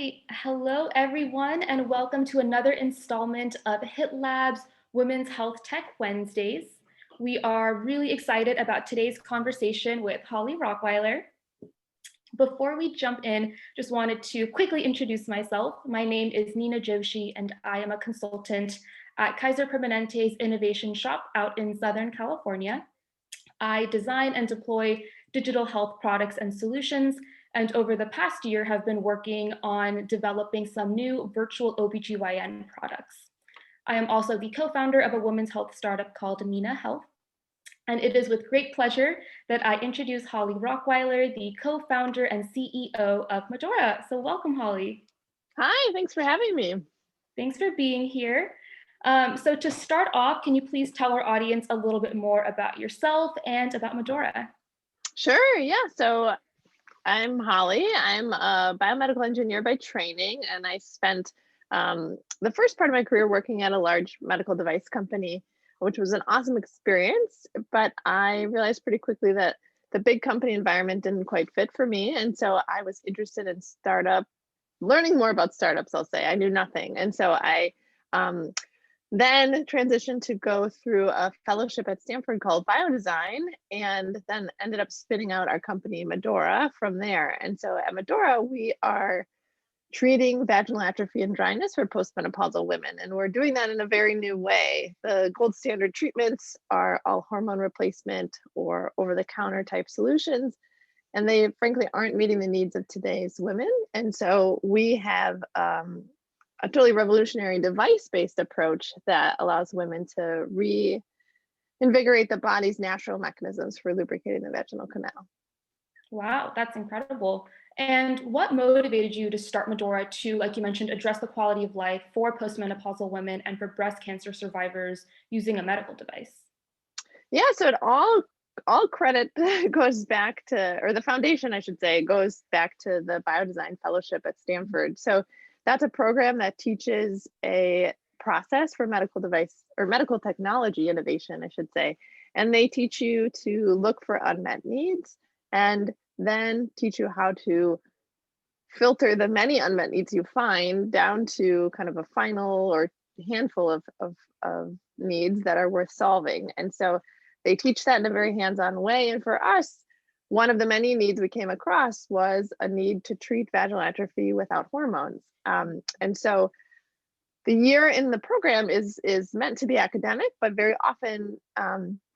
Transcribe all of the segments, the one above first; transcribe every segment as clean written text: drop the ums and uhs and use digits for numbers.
right. Hello, everyone, and welcome to another installment of HIT Lab's Women's Health Tech Wednesdays. We are really excited about today's conversation with Holly Rockweiler. Before we jump in, just wanted to quickly introduce myself. My name is Nina Joshi, and I am a consultant at Kaiser Permanete's innovation shop out in Southern California. I design and deploy digital health products and solutions, and over the past year have been working on developing some new virtual OBGYN products. I am also the co-founder of a women's health startup called Mina Health, and it is with great pleasure that I introduce Holly Rockweiler, the co-founder and CEO of Madorra. So welcome, Holly. Hi, thanks for having me. Thanks for being here. So to start off, can you please tell our audience a little bit more about yourself and about Madorra? Sure, yeah. So I'm Holly. I'm a biomedical engineer by training, and I spent the first part of my career working at a large medical device company, which was an awesome experience. But I realized pretty quickly that the big company environment didn't quite fit for me. And so I was interested in learning more about startups, I'll say. I knew nothing. And so I then transitioned to go through a fellowship at Stanford called Biodesign, and then ended up spinning out our company Madorra from there. And so at Madorra, we are treating vaginal atrophy and dryness for postmenopausal women. And we're doing that in a very new way. The gold standard treatments are all hormone replacement or over-the-counter type solutions. And they frankly aren't meeting the needs of today's women. And so we have a totally revolutionary device-based approach that allows women to reinvigorate the body's natural mechanisms for lubricating the vaginal canal. Wow, that's incredible. And what motivated you to start Madorra to, like you mentioned, address the quality of life for postmenopausal women and for breast cancer survivors using a medical device? Yeah, so it all credit goes back to, or the foundation, I should say, goes back to the Biodesign Fellowship at Stanford. So that's a program that teaches a process for medical device or medical technology innovation, I should say. And they teach you to look for unmet needs and then teach you how to filter the many unmet needs you find down to kind of a final or handful of needs that are worth solving. And so they teach that in a very hands-on way. And for us, one of the many needs we came across was a need to treat vaginal atrophy without hormones. And so the year in the program is meant to be academic, but very often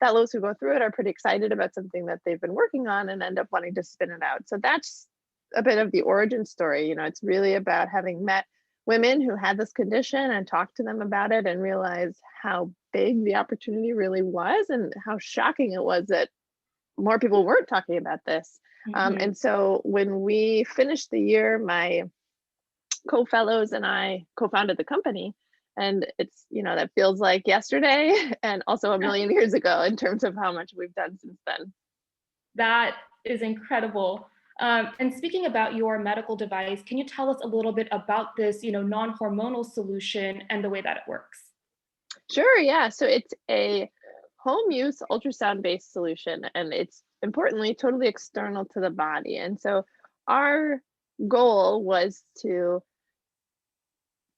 fellows who go through it are pretty excited about something that they've been working on and end up wanting to spin it out. So that's a bit of the origin story. You know, it's really about having met women who had this condition and talked to them about it and realized how big the opportunity really was and how shocking it was that more people weren't talking about this. And so when we finished the year, my co-fellows and I co-founded the company, and it's, you know, that feels like yesterday and also a million years ago in terms of how much we've done since then. That is incredible. And speaking about your medical device, can you tell us a little bit about this, non-hormonal solution and the way that it works? Sure, yeah. So it's a home use ultrasound based solution, and it's importantly totally external to the body. And so our goal was to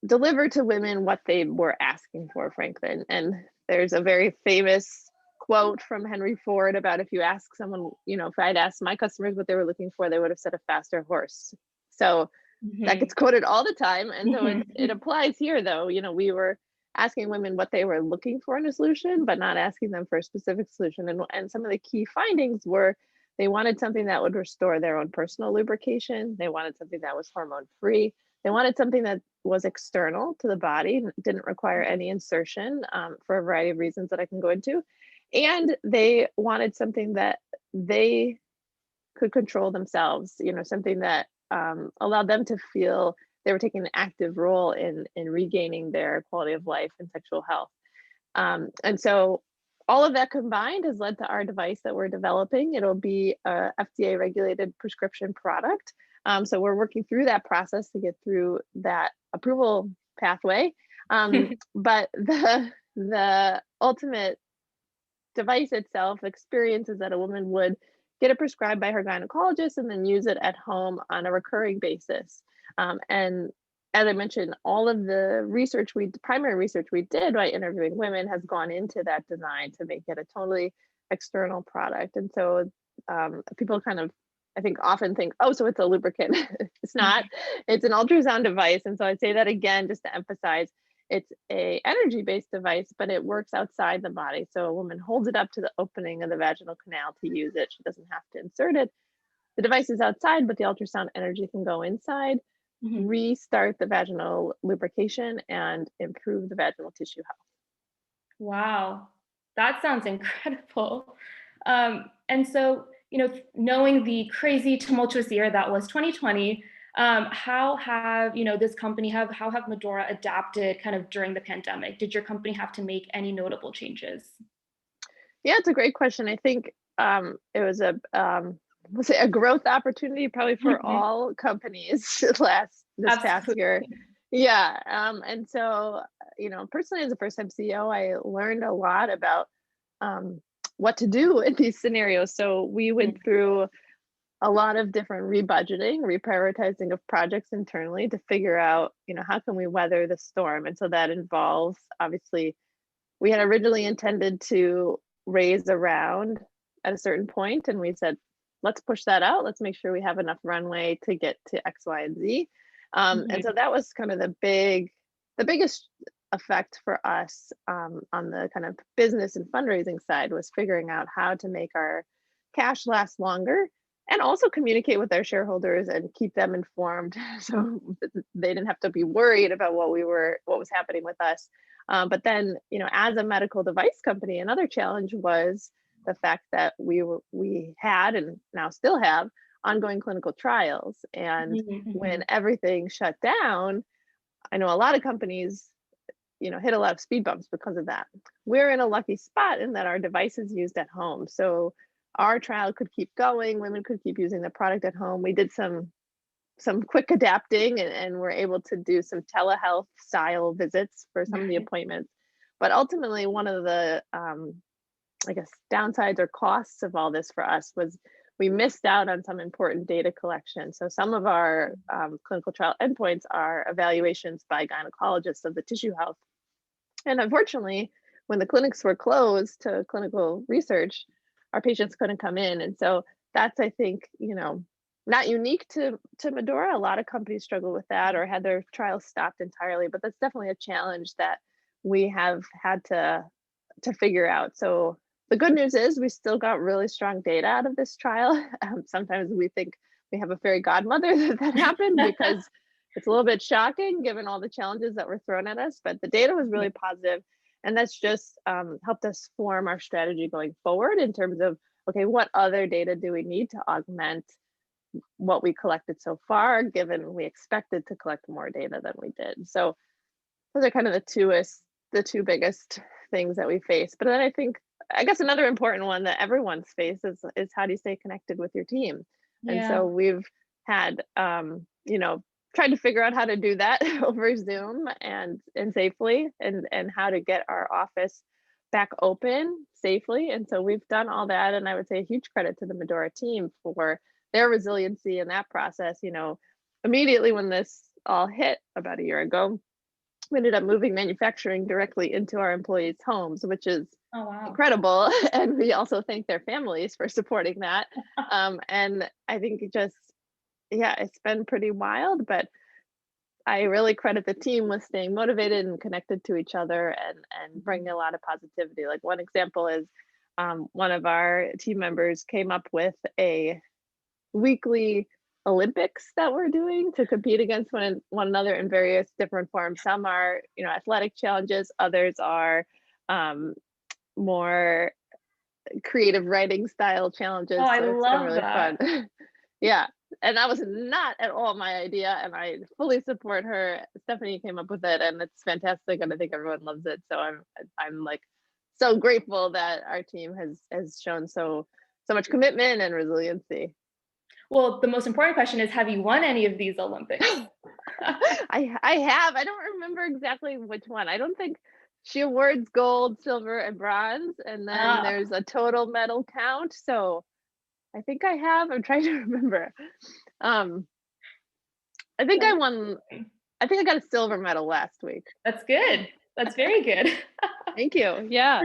deliver to women what they were asking for, frankly. And there's a very famous quote from Henry Ford about, if you ask someone, if I'd asked my customers what they were looking for, they would have said a faster horse. So that gets quoted all the time. And so it applies here, though. We were asking women what they were looking for in a solution, but not asking them for a specific solution. And some of the key findings were they wanted something that would restore their own personal lubrication. They wanted something that was hormone free. They wanted something that was external to the body, didn't require any insertion for a variety of reasons that I can go into. And they wanted something that they could control themselves, something that allowed them to feel they were taking an active role in regaining their quality of life and sexual health. And so all of that combined has led to our device that we're developing. It'll be a FDA regulated prescription product. So we're working through that process to get through that approval pathway. But the ultimate device itself experience is that a woman would get it prescribed by her gynecologist and then use it at home on a recurring basis. And as I mentioned, all of the primary research we did by interviewing women has gone into that design to make it a totally external product. And so people kind of, I think, often think, oh, so it's a lubricant. It's not. It's an ultrasound device. And so I'd say that again, just to emphasize, it's a energy-based device, but it works outside the body. So a woman holds it up to the opening of the vaginal canal to use it. She doesn't have to insert it. The device is outside, but the ultrasound energy can go inside, restart the vaginal lubrication, and improve the vaginal tissue health. Wow, that sounds incredible. And so, knowing the crazy tumultuous year that was 2020, how have, this company how have Madorra adapted kind of during the pandemic? Did your company have to make any notable changes? Yeah, it's a great question. I think it was let's say a growth opportunity probably for all companies this past year. Yeah. And so, personally as a first time CEO, I learned a lot about what to do in these scenarios. So we went through a lot of different rebudgeting, reprioritizing of projects internally to figure out, how can we weather the storm? And so that involves, obviously, we had originally intended to raise a round at a certain point, and we said, let's push that out. Let's make sure we have enough runway to get to X, Y, and Z. And so that was kind of the biggest effect for us on the kind of business and fundraising side, was figuring out how to make our cash last longer and also communicate with our shareholders and keep them informed so they didn't have to be worried about what was happening with us. But then, as a medical device company, another challenge was the fact that we had and now still have ongoing clinical trials. And when everything shut down, I know a lot of companies, hit a lot of speed bumps because of that. We're in a lucky spot in that our device is used at home. So our trial could keep going, women could keep using the product at home. We did some quick adapting and we're able to do some telehealth style visits for some of the appointments. But ultimately, one of the I guess downsides or costs of all this for us was we missed out on some important data collection. So some of our clinical trial endpoints are evaluations by gynecologists of the tissue health. And unfortunately, when the clinics were closed to clinical research, our patients couldn't come in. And so that's, I think, not unique to Madorra. A lot of companies struggle with that or had their trials stopped entirely, but that's definitely a challenge that we have had to figure out. So the good news is we still got really strong data out of this trial. Sometimes we think we have a fairy godmother that happened because it's a little bit shocking given all the challenges that were thrown at us, but the data was really positive. And that's just helped us form our strategy going forward in terms of, okay, what other data do we need to augment what we collected so far, given we expected to collect more data than we did. So those are kind of the two biggest things that we face. But then I guess another important one that everyone's faced is how do you stay connected with your team? Yeah. And so we've had, tried to figure out how to do that over Zoom and safely and how to get our office back open safely. And so we've done all that. And I would say a huge credit to the Madorra team for their resiliency in that process. Immediately when this all hit about a year ago, we ended up moving manufacturing directly into our employees' homes, which is incredible. And we also thank their families for supporting that. And I think it's been pretty wild, but I really credit the team with staying motivated and connected to each other and bringing a lot of positivity. Like one example is one of our team members came up with a weekly Olympics that we're doing to compete against one another in various different forms. Some are, athletic challenges, others are more creative writing style challenges. Oh, I so it's love been really that. fun. Yeah. And that was not at all my idea, and I fully support her. Stephanie came up with it, and it's fantastic, and I think everyone loves it. So I'm like so grateful that our team has shown so much commitment and resiliency. Well, the most important question is, have you won any of these Olympics? I have. I don't remember exactly which one. I don't think she awards gold, silver, and bronze, and then there's a total medal count. So I think I have. I'm trying to remember. Um, I think I That's won. I think I got a silver medal last week. that's good. That's very good. Thank you. Yeah.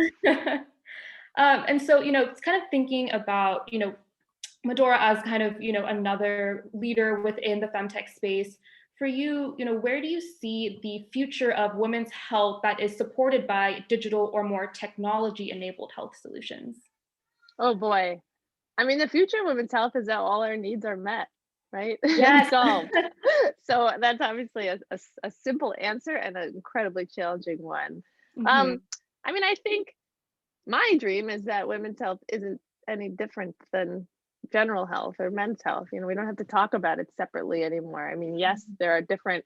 And so, it's kind of thinking about, Medora as kind of, another leader within the femtech space. For you, where do you see the future of women's health that is supported by digital or more technology-enabled health solutions? Oh boy. I mean, the future of women's health is that all our needs are met, right? And Yes. solved. So that's obviously a simple answer and an incredibly challenging one. Um, Mhm. I mean, I think my dream is that women's health isn't any different than general health or men's health. We don't have to talk about it separately anymore. I mean, yes, there are different.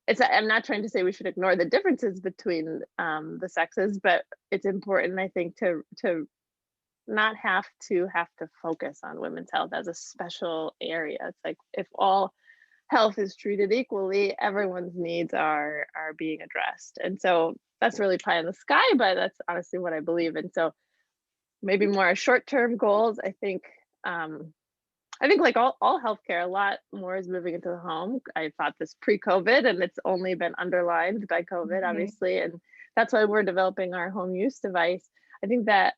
I'm not trying to say we should ignore the differences between the sexes, but it's important, I think, to not have to focus on women's health as a special area. It's like if all health is treated equally, everyone's needs are being addressed. And so that's really pie in the sky, but that's honestly what I believe in. So maybe more short-term goals. I think like all healthcare, a lot more is moving into the home. I thought this pre-COVID, and it's only been underlined by COVID, Mhm. obviously. And that's why we're developing our home use device. I think that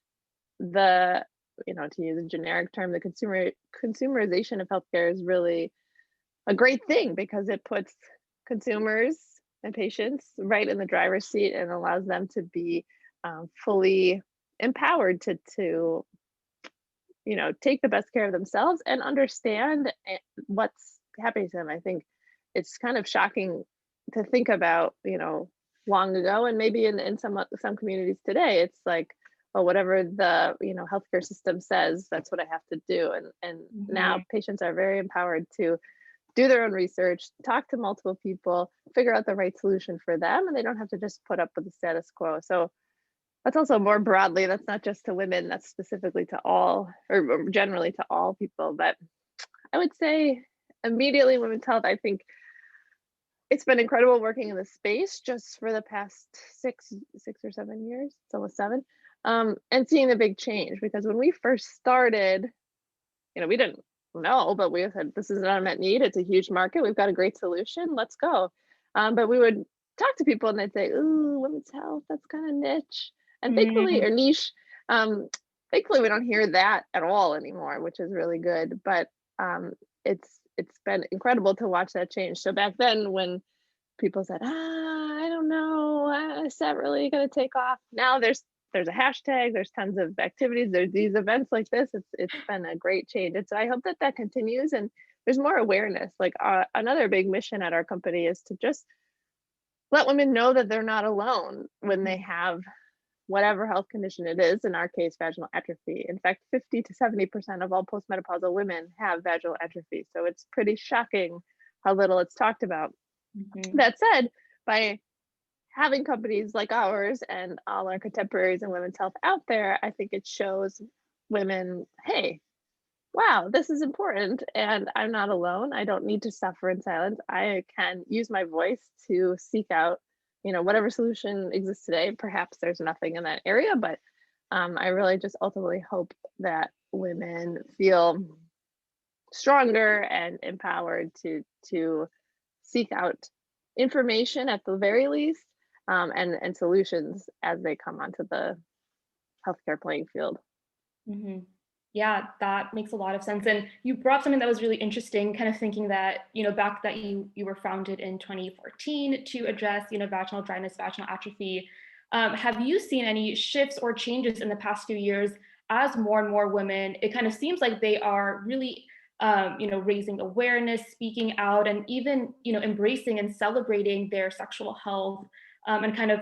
the to use a generic term, the consumerization of healthcare is really a great thing because it puts consumers and patients right in the driver's seat and allows them to be fully empowered to take the best care of themselves and understand what's happening to them. I think it's kind of shocking to think about, long ago, and maybe in some communities today, it's like, well, whatever the healthcare system says, that's what I have to do. And now Mhm. patients are very empowered to do their own research, talk to multiple people, figure out the right solution for them, and they don't have to just put up with the status quo. So that's also more broadly, that's not just to women, that's specifically to all, or generally to all people. But I would say immediately women's health, I think it's been incredible working in the space just for the past 6 or 7 years. It's almost 7. And seeing the big change, because when we first started, we didn't know, but we said, this is an unmet need. It's a huge market. We've got a great solution. Let's go. But we would talk to people and they'd say, ooh, women's health, that's kind of niche. And thankfully, Mm. or niche, um, thankfully, we don't hear that at all anymore, which is really good. But it's been incredible to watch that change. So back then, when people said, I don't know, is that really going to take off? Now there's a hashtag, there's tons of activities, there's these events like this. It's been a great change, and so I hope that that continues and there's more awareness. Like another big mission at our company is to just let women know that they're not alone when they Mhm. have whatever health condition it is. In our case, vaginal atrophy. In fact, 50 to 70% of all postmenopausal women have vaginal atrophy. So it's pretty shocking how little it's talked about. Mhm. That said, by having companies like ours and all our contemporaries in women's health out there, I think it shows women, hey, wow, this is important and I'm not alone. I don't need to suffer in silence. I can use my voice to seek out, whatever solution exists today. Perhaps there's nothing in that area, but I really just ultimately hope that women feel stronger and empowered to seek out information at the very least, and solutions as they come onto the healthcare playing field. Mhm. Yeah, that makes a lot of sense. And you brought something that was really interesting, kind of thinking that, back that you were founded in 2014 to address, vaginal dryness, vaginal atrophy. Have you seen any shifts or changes in the past few years as more and more women, it kind of seems like they are really raising awareness, speaking out, and even, embracing and celebrating their sexual health, and kind of,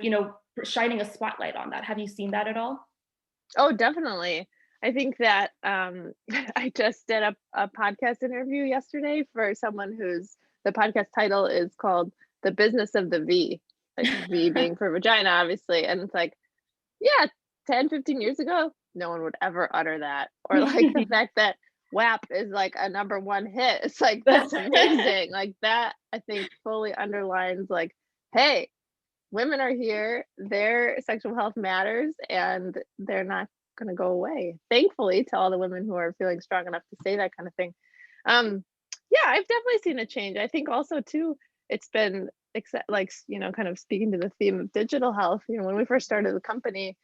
shining a spotlight on that. Have you seen that at all? Oh, definitely. I think that I just did a podcast interview yesterday for someone who's the podcast title is called The Business of the V, like V being for vagina, obviously. And it's like, yeah, 10, 15 years ago, no one would ever utter that. Or like the fact that WAP is like a number one hit. It's like, that's That's amazing. Like that, I think fully underlines like, hey, women are here, their sexual health matters, and they're not going to go away. Thankfully, to all the women who are feeling strong enough to say that kind of thing. Um, yeah, I've definitely seen a change. I think also too, it's been like kind of speaking to the theme of digital health. When we first started the company,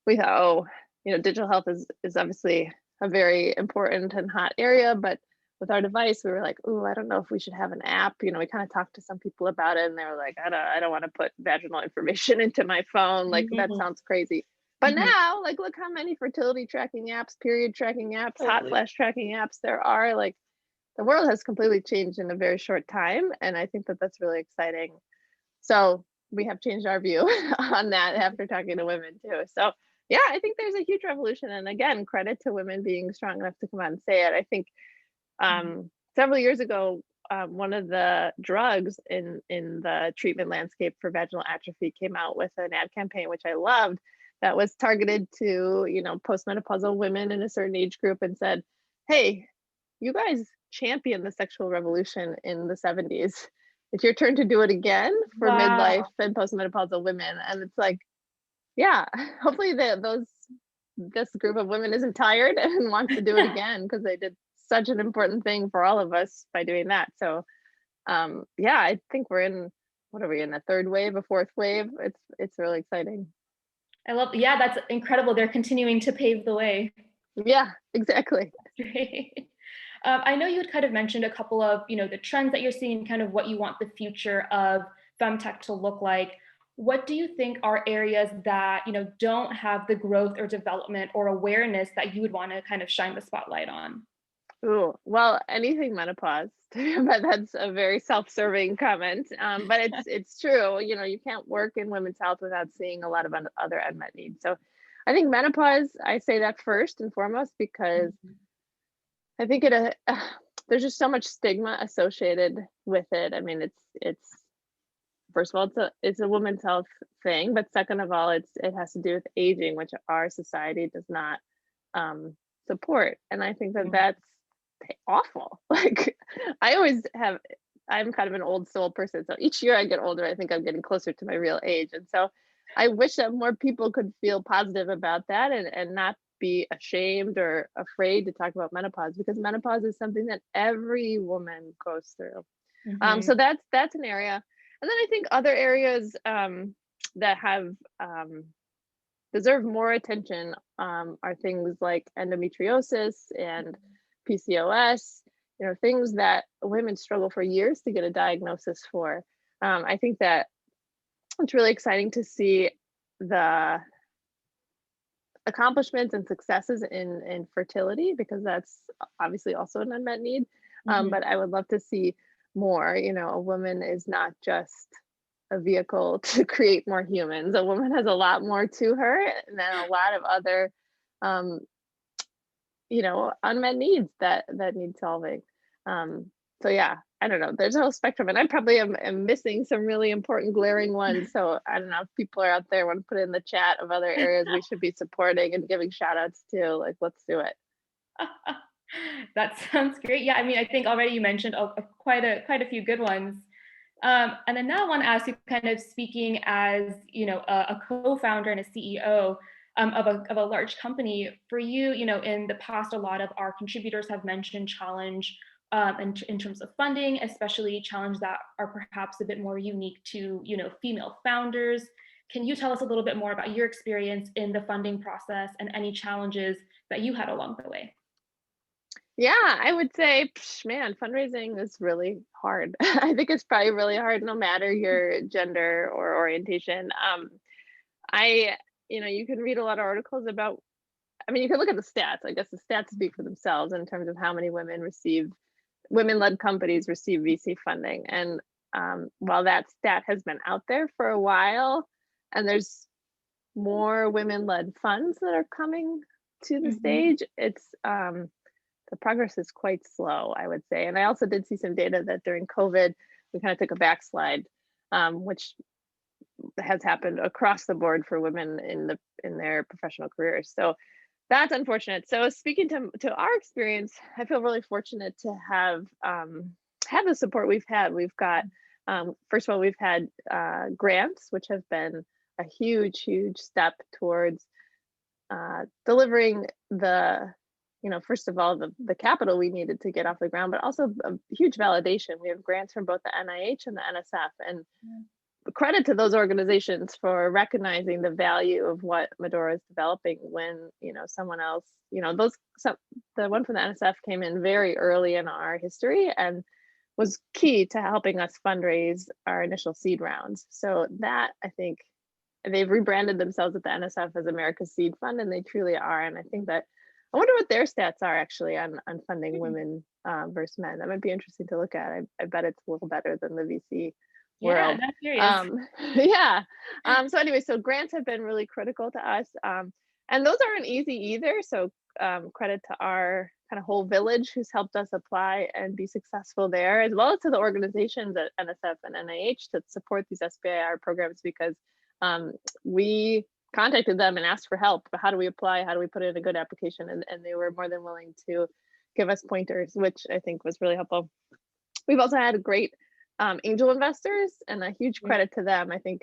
we thought, oh, digital health is obviously a very important and hot area, but with our device, we were like, oh, I don't know if we should have an app. We kind of talked to some people about it, and they were like, I don't want to put vaginal information into my phone. Like that Mhm. sounds crazy. But Mhm. now, like, look how many fertility tracking apps, period tracking apps, hot Totally. flash tracking apps there are. Like, the world has completely changed in a very short time, and I think that that's really exciting. So we have changed our view on that after talking to women too. So yeah, I think there's a huge revolution, and again, credit to women being strong enough to come out and say it. I think Mhm. several years ago, one of the drugs in the treatment landscape for vaginal atrophy came out with an ad campaign, which I loved, that was targeted to postmenopausal women in a certain age group, and said, "Hey, you guys championed the sexual revolution in the 70s. It's your turn to do it again for midlife Wow. and postmenopausal women." And it's like, yeah, hopefully this group of women isn't tired and wants to do it again, because they did such an important thing for all of us by doing that. So yeah, I think we're in, what are we in, a third wave, a fourth wave? It's really exciting. I love, yeah, that's incredible. They're continuing to pave the way. Yeah, exactly. Great. I know you had kind of mentioned a couple of, the trends that you're seeing, kind of what you want the future of femtech to look like. What do you think are areas that, don't have the growth or development or awareness that you would want to kind of shine the spotlight on? Ooh, well, anything menopause, but that's a very self-serving comment. But it's true. You can't work in women's health without seeing a lot of other unmet needs. So, I think menopause. I say that first and foremost because Mhm. I think there's just so much stigma associated with it. I mean, it's first of all, it's a women's health thing, but second of all, it has to do with aging, which our society does not support. And I think that Mhm. that's awful. Like, I always have, I'm kind of an old soul person. So each year I get older, I think I'm getting closer to my real age. And so I wish that more people could feel positive about that, and not be ashamed or afraid to talk about menopause, because menopause is something that every woman goes through. So Mhm. that's an area. And then I think other areas that have deserve more attention are things like endometriosis and PCOS, things that women struggle for years to get a diagnosis for. I think that it's really exciting to see the accomplishments and successes in fertility, because that's obviously also an unmet need. Mhm. But I would love to see more. A woman is not just a vehicle to create more humans. A woman has a lot more to her, and then a lot of other um, unmet needs that need solving. So yeah, I don't know. There's a whole spectrum, and I probably am missing some really important glaring ones. So I don't know if people are out there want to put in the chat of other areas we should be supporting and giving shout outs to. Like, let's do it. That sounds great. Yeah, I mean, I think already you mentioned quite a few good ones. And then now I want to ask you, kind of speaking as a co-founder and a CEO of a large company. For you, in the past, a lot of our contributors have mentioned challenge in terms of funding, especially challenge that are perhaps a bit more unique to female founders. Can you tell us a little bit more about your experience in the funding process and any challenges that you had along the way? Yeah, I would say, man, fundraising is really hard. I think it's probably really hard no matter your gender or orientation. I, you can read a lot of articles about, I mean, you can look at the stats. I guess the stats speak for themselves in terms of how many women-led companies receive VC funding. And while that stat has been out there for a while, and there's more women-led funds that are coming to the Mhm. stage, the progress is quite slow, I would say. And I also did see some data that during COVID, we kind of took a backslide, which has happened across the board for women in their professional careers. So that's unfortunate. So speaking to our experience, I feel really fortunate to have the support we've had. We've got first of all, we've had grants, which have been a huge step towards delivering first of all, the capital we needed to get off the ground, but also a huge validation. We have grants from both the NIH and the NSF, and credit to those organizations for recognizing the value of what Madorra is developing when, someone else, the one from the NSF came in very early in our history and was key to helping us fundraise our initial seed rounds. So that, I think, they've rebranded themselves at the NSF as America's Seed Fund, and they truly are. And I think that, I wonder what their stats are actually on funding women versus men. That might be interesting to look at. I bet it's a little better than the VC Yeah, world. that's curious. Yeah. So anyway, so grants have been really critical to us. And those aren't easy either. So credit to our kind of whole village who's helped us apply and be successful there, as well as to the organizations at NSF and NIH that support these SBIR programs, because we contacted them and asked for help. How do we apply? How do we put in a good application? And they were more than willing to give us pointers, which I think was really helpful. We've also had great angel investors, and a huge credit to them. I think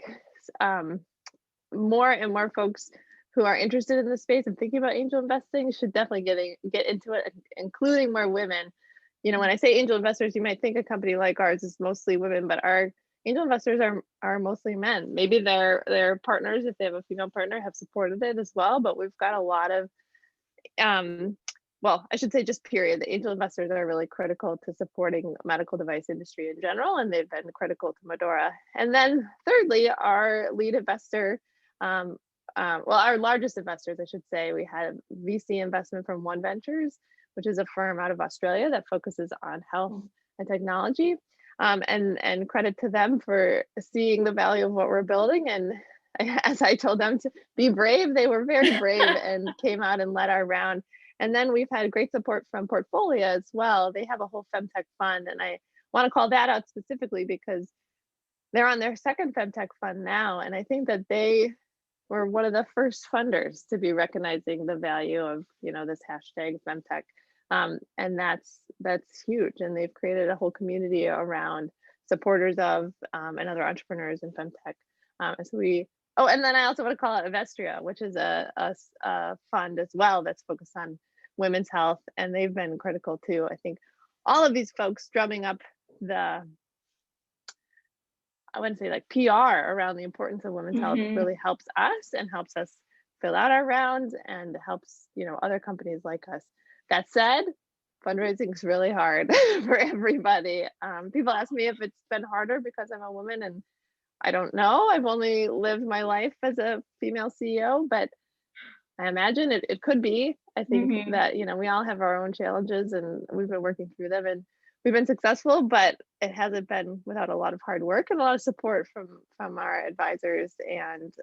more and more folks who are interested in this space and thinking about angel investing should definitely get into it, including more women. When I say angel investors, you might think a company like ours is mostly women, but our angel investors are mostly men. Maybe their partners, if they have a female partner, have supported it as well. But we've got a lot of, I should say just period. The angel investors are really critical to supporting the medical device industry in general, and they've been critical to Madorra. And then thirdly, our lead investor, our largest investors, I should say, we had VC investment from One Ventures, which is a firm out of Australia that focuses on health and technology. And credit to them for seeing the value of what we're building. And as I told them to be brave, they were very brave and came out and led our round. And then we've had great support from Portfolio as well. They have a whole femtech fund, and I want to call that out specifically because they're on their second femtech fund now. And I think that they were one of the first funders to be recognizing the value of, this hashtag femtech. And that's huge. And they've created a whole community around supporters of and other entrepreneurs in femtech. And then I also want to call out Avestria, which is a fund as well that's focused on women's health, and they've been critical too. I think all of these folks drumming up I wouldn't say like PR around the importance of women's health really helps us and helps us fill out our rounds and helps, other companies like us. That said, fundraising is really hard for everybody. People ask me if it's been harder because I'm a woman, and I don't know. I've only lived my life as a female CEO, but I imagine it could be. I think that, we all have our own challenges, and we've been working through them, and we've been successful, but it hasn't been without a lot of hard work and a lot of support from our advisors and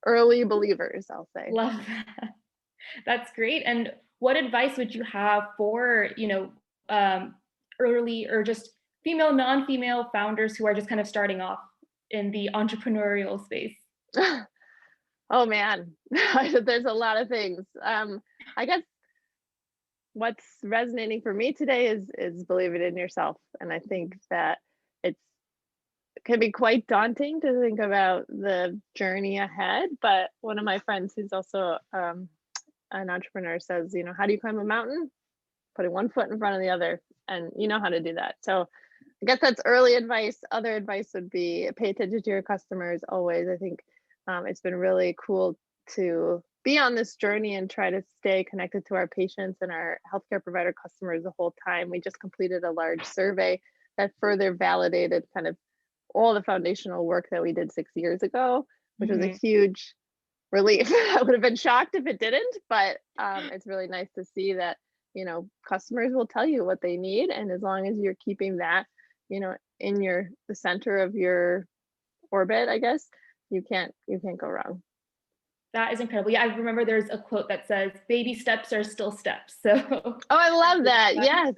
early believers, I'll say. Love that. That's great. And what advice would you have for, early or just female, non-female founders who are just kind of starting off in the entrepreneurial space? Oh man, there's a lot of things. I guess what's resonating for me today is believe it in yourself. And I think that it can be quite daunting to think about the journey ahead. But one of my friends who's also an entrepreneur says, how do you climb a mountain? Putting one foot in front of the other, and you know how to do that. So I guess that's early advice. Other advice would be pay attention to your customers always. I think it's been really cool to be on this journey and try to stay connected to our patients and our healthcare provider customers the whole time. We just completed a large survey that further validated kind of all the foundational work that we did 6 years ago, which was a huge relief. I would have been shocked if it didn't, but it's really nice to see that, customers will tell you what they need. And as long as you're keeping that, in the center of your orbit, I guess, you can't go wrong. That is incredible. Yeah, I remember there's a quote that says, baby steps are still steps. So oh, I love that. Yes,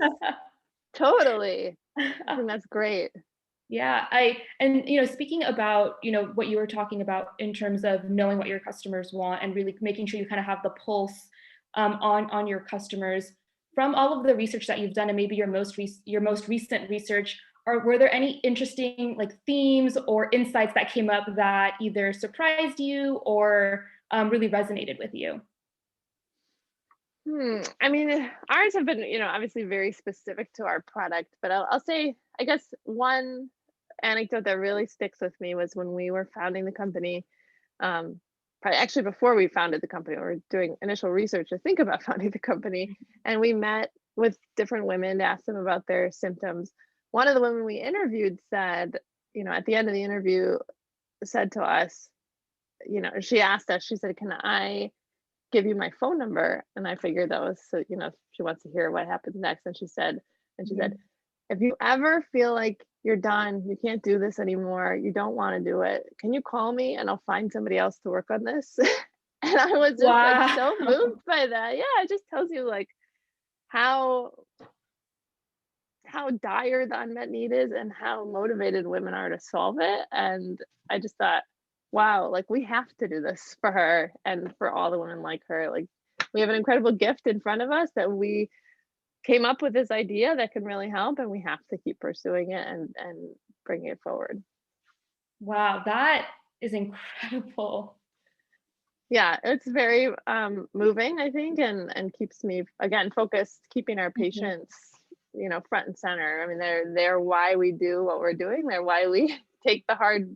totally. I think that's great. Yeah, speaking about, what you were talking about in terms of knowing what your customers want and really making sure you kind of have the pulse on your customers. From all of the research that you've done, and maybe your most recent research, were there any interesting themes or insights that came up that either surprised you or really resonated with you? I mean, ours have been, obviously very specific to our product, but I'll say, I guess one anecdote that really sticks with me was when we were founding the company. Probably actually before we founded the company, we were doing initial research to think about founding the company, and we met with different women to ask them about their symptoms. One of the women we interviewed said, at the end of the interview, said to us, she asked us, she said, "Can I give you my phone number?" And I figured that was so, she wants to hear what happens next. And she said, "If you ever feel like you're done, you can't do this anymore, you don't want to do it, can you call me and I'll find somebody else to work on this?" And I was just like Wow. so moved by that. Yeah, it just tells you like how dire the unmet need is and how motivated women are to solve it. And I just thought, wow, like we have to do this for her and for all the women like her. Like we have an incredible gift in front of us that we came up with this idea that can really help, and we have to keep pursuing it and bring it forward. Wow, that is incredible. Yeah, it's very moving, I think, and keeps me again focused, keeping our Mhm. patients, front and center. I mean, they're why we do what we're doing. They're why we take the hard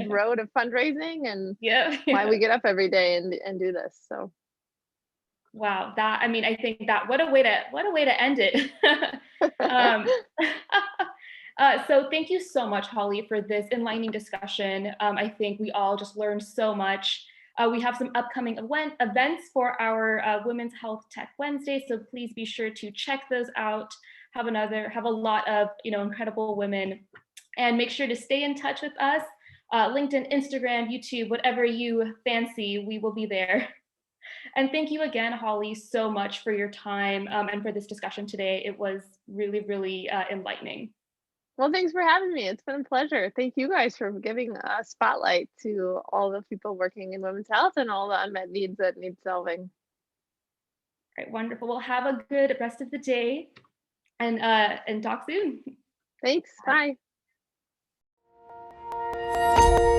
road of fundraising, and Yeah, why yeah. we get up every day and do this. So Wow, that I mean, I think that what a way to end it. Um, so thank you so much, Holly, for this enlightening discussion. I think we all just learned so much. We have some upcoming events for our Women's Health Tech Wednesday, so please be sure to check those out. Have a lot of incredible women, and make sure to stay in touch with us. LinkedIn, Instagram, YouTube, whatever you fancy, we will be there. And thank you again, Holly, so much for your time and for this discussion today. It was really, really enlightening. well, thanks for having me. It's been a pleasure. Thank you guys for giving a spotlight to all the people working in women's health and all the unmet needs that need solving. All right, wonderful. Well, have a good rest of the day, and talk soon. Thanks. Bye. Bye.